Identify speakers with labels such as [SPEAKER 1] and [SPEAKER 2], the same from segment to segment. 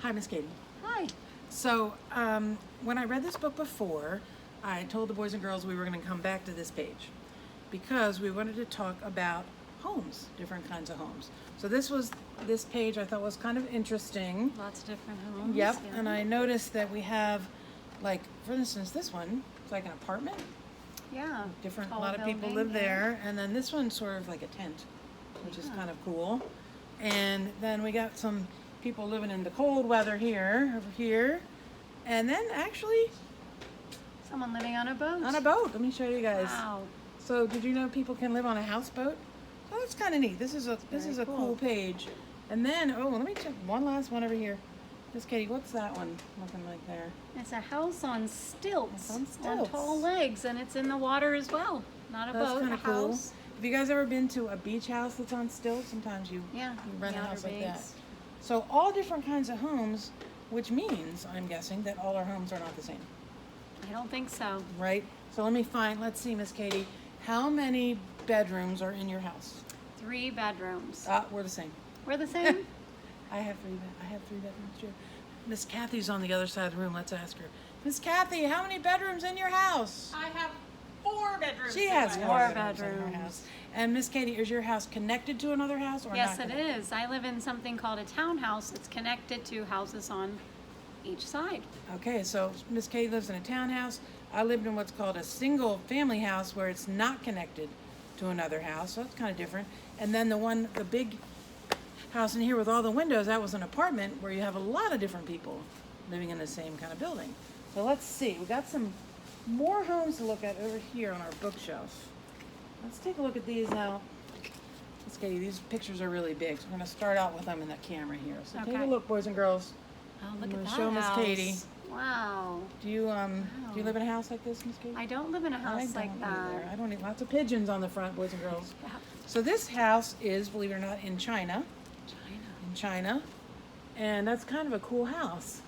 [SPEAKER 1] Hi, Miss Katie.
[SPEAKER 2] Hi.
[SPEAKER 1] So, when I read this book before, I told the boys and girls we were going to come back to this page because we wanted to talk about homes, different kinds of homes. So this page I thought was kind of interesting.
[SPEAKER 2] Lots of different homes.
[SPEAKER 1] Yep,
[SPEAKER 2] Yeah.
[SPEAKER 1] and I noticed that we have, like, for instance, this one, it's like an apartment.
[SPEAKER 2] Yeah.
[SPEAKER 1] Different, a
[SPEAKER 2] Tall
[SPEAKER 1] lot of people
[SPEAKER 2] building,
[SPEAKER 1] live
[SPEAKER 2] yeah.
[SPEAKER 1] there, and then this one's sort of like a tent, which is
[SPEAKER 2] Yeah.
[SPEAKER 1] kind of cool. And then we got some people living in the cold weather here, over here, and then actually
[SPEAKER 2] Someone living on a boat.
[SPEAKER 1] on a boat. Let me show you guys.
[SPEAKER 2] Wow.
[SPEAKER 1] So, did you know people can live on a houseboat? Oh, that's kind of neat. This is a
[SPEAKER 2] very
[SPEAKER 1] cool
[SPEAKER 2] cool.
[SPEAKER 1] page. And then, oh, let me check one last one over here. Miss Katie, what's that one looking like there?
[SPEAKER 2] It's a house on stilts.
[SPEAKER 1] It's on stilts.
[SPEAKER 2] tall legs, and it's in the water as well. Not a
[SPEAKER 1] That's
[SPEAKER 2] boat,
[SPEAKER 1] kind
[SPEAKER 2] a
[SPEAKER 1] of cool.
[SPEAKER 2] house.
[SPEAKER 1] Have you guys ever been to a beach house that's on stilts? Sometimes you
[SPEAKER 2] Yeah.
[SPEAKER 1] rent a
[SPEAKER 2] the
[SPEAKER 1] house
[SPEAKER 2] Outer
[SPEAKER 1] like that.
[SPEAKER 2] Banks.
[SPEAKER 1] So all different kinds of homes, which means, I'm guessing, that all our homes are not the same,
[SPEAKER 2] I don't think so.
[SPEAKER 1] right? So let's see, Miss Katie, how many bedrooms are in your house?
[SPEAKER 2] 3 bedrooms.
[SPEAKER 1] We're the same.
[SPEAKER 2] We're the same?
[SPEAKER 1] I have three bedrooms too. Miss Kathy's on the other side of the room. Let's ask her. Miss Kathy, how many bedrooms in your house?
[SPEAKER 3] I have 4 bedrooms.
[SPEAKER 1] She
[SPEAKER 3] in
[SPEAKER 1] has
[SPEAKER 3] my
[SPEAKER 1] 4
[SPEAKER 3] house.
[SPEAKER 1] bedrooms in her
[SPEAKER 2] bedrooms.
[SPEAKER 1] house. And Miss Katie, is your house connected to another house or
[SPEAKER 2] Yes,
[SPEAKER 1] not?
[SPEAKER 2] it
[SPEAKER 1] connected?
[SPEAKER 2] is. I live in something called a townhouse. It's connected to houses on each side.
[SPEAKER 1] Okay, so Miss Katie lives in a townhouse. I lived in what's called a single family house where it's not connected to another house, so that's kind of different. And then the big house in here with all the windows, that was an apartment where you have a lot of different people living in the same kind of building. So let's see, we got some more homes to look at over here on our bookshelf. Let's take a look at these now. Miss Katie, these pictures are really big, so we're going to start out with them in the camera here. So take a
[SPEAKER 2] Okay.
[SPEAKER 1] look, boys and girls.
[SPEAKER 2] Oh,
[SPEAKER 1] I'm
[SPEAKER 2] look
[SPEAKER 1] gonna
[SPEAKER 2] at that
[SPEAKER 1] show Miss
[SPEAKER 2] house.
[SPEAKER 1] Katie.
[SPEAKER 2] Wow.
[SPEAKER 1] Do you live in a house like this, Miss Katie?
[SPEAKER 2] I don't live in a house
[SPEAKER 1] I
[SPEAKER 2] like
[SPEAKER 1] don't
[SPEAKER 2] that.
[SPEAKER 1] either. I don't need lots of pigeons on the front, boys and girls.
[SPEAKER 2] Yeah.
[SPEAKER 1] So this house is, believe it or not, in China.
[SPEAKER 2] China.
[SPEAKER 1] In China, and that's kind of a cool house.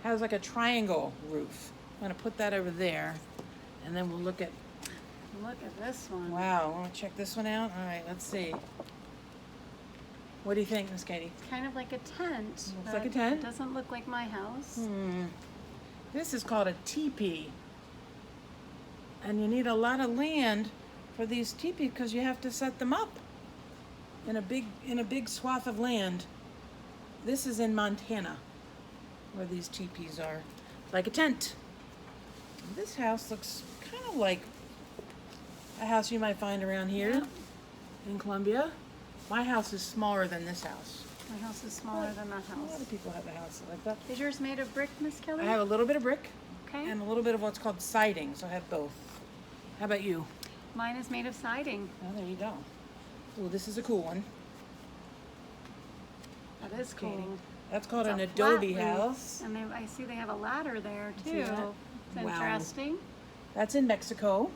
[SPEAKER 1] Has like a triangle roof. I'm gonna put that over there, and then we'll look at.
[SPEAKER 2] Look at this one.
[SPEAKER 1] Wow, I want to check this one out. All right, let's see. What do you think, Miss Katie?
[SPEAKER 2] It's kind of like a tent.
[SPEAKER 1] Looks like a
[SPEAKER 2] but
[SPEAKER 1] tent.
[SPEAKER 2] It doesn't look like my house.
[SPEAKER 1] This is called a teepee, and you need a lot of land for these teepees because you have to set them up in a big swath of land. This is in Montana, where these teepees are, like a tent. This house looks kind of like a house you might find around here
[SPEAKER 2] Yeah.
[SPEAKER 1] in Columbia. My house is smaller than this house.
[SPEAKER 2] My house is smaller than that
[SPEAKER 1] A lot
[SPEAKER 2] house.
[SPEAKER 1] of people have a house like that.
[SPEAKER 2] Is yours made of brick, Miss Kelly?
[SPEAKER 1] I have a little bit of brick
[SPEAKER 2] Okay.
[SPEAKER 1] and a little bit of what's called siding, so I have both. How about you?
[SPEAKER 2] Mine is made of siding.
[SPEAKER 1] Oh, there you go. Oh, this is a cool one.
[SPEAKER 2] That is cool.
[SPEAKER 1] Katie. That's called
[SPEAKER 2] It's
[SPEAKER 1] an
[SPEAKER 2] a flat
[SPEAKER 1] adobe
[SPEAKER 2] roof,
[SPEAKER 1] house.
[SPEAKER 2] And I see they have a ladder there
[SPEAKER 1] See
[SPEAKER 2] too.
[SPEAKER 1] that?
[SPEAKER 2] It's
[SPEAKER 1] Wow.
[SPEAKER 2] interesting.
[SPEAKER 1] That's in Mexico.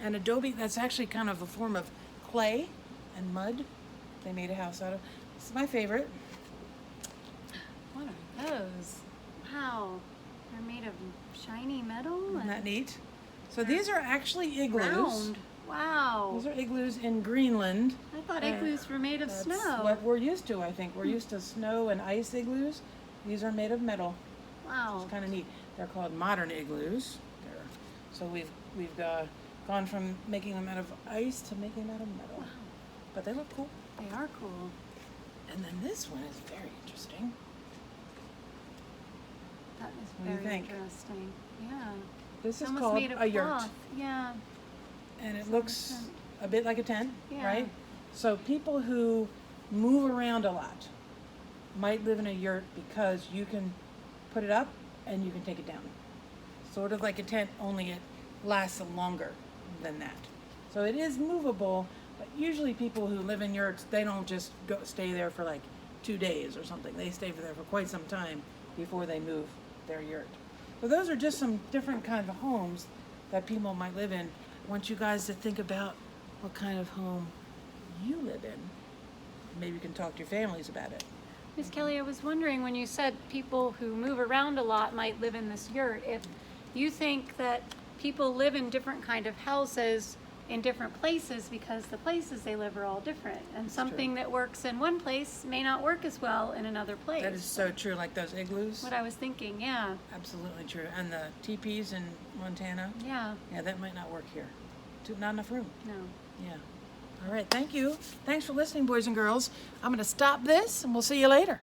[SPEAKER 1] And adobe, that's actually kind of a form of clay and mud they made a house out of. This is my favorite.
[SPEAKER 2] What are those? Wow. They're made of shiny metal
[SPEAKER 1] Isn't that
[SPEAKER 2] and
[SPEAKER 1] neat? So these are actually igloos.
[SPEAKER 2] round. Wow.
[SPEAKER 1] These are igloos in Greenland.
[SPEAKER 2] I thought igloos were made of
[SPEAKER 1] That's
[SPEAKER 2] snow.
[SPEAKER 1] what we're used to, I think. We're used to snow and ice igloos. These are made of metal.
[SPEAKER 2] Wow.
[SPEAKER 1] It's kind of neat. They're called modern igloos. So we've gone from making them out of ice to making them out of metal.
[SPEAKER 2] Wow.
[SPEAKER 1] But they look cool.
[SPEAKER 2] They are cool.
[SPEAKER 1] And then this one is very interesting.
[SPEAKER 2] That is
[SPEAKER 1] What do you
[SPEAKER 2] very
[SPEAKER 1] think?
[SPEAKER 2] interesting. Yeah.
[SPEAKER 1] This is
[SPEAKER 2] Almost
[SPEAKER 1] called
[SPEAKER 2] made of
[SPEAKER 1] a yurt.
[SPEAKER 2] cloth. Yeah.
[SPEAKER 1] And it
[SPEAKER 2] It's
[SPEAKER 1] looks
[SPEAKER 2] like a tent.
[SPEAKER 1] a bit like a tent,
[SPEAKER 2] Yeah.
[SPEAKER 1] right? So people who move around a lot might live in a yurt because you can put it up and you can take it down. Sort of like a tent, only it lasts longer than that. So it is movable, but usually people who live in yurts, they don't just stay there for like 2 days or something. They stay there for quite some time before they move their yurt. So those are just some different kinds of homes that people might live in. I want you guys to think about what kind of home you live in. Maybe you can talk to your families about it.
[SPEAKER 2] Miss Kelly, I was wondering when you said people who move around a lot might live in this yurt, if you think that people live in different kind of houses in different places because the places they live are all different. And something that works in one place may not work as well in another place.
[SPEAKER 1] That is so true, like those igloos.
[SPEAKER 2] What I was thinking, yeah,
[SPEAKER 1] Absolutely true. And the teepees in Montana.
[SPEAKER 2] yeah,
[SPEAKER 1] Yeah, that might not work here. Not enough room.
[SPEAKER 2] no.
[SPEAKER 1] Yeah. All right, thank you. Thanks for listening, boys and girls. I'm going to stop this and we'll see you later.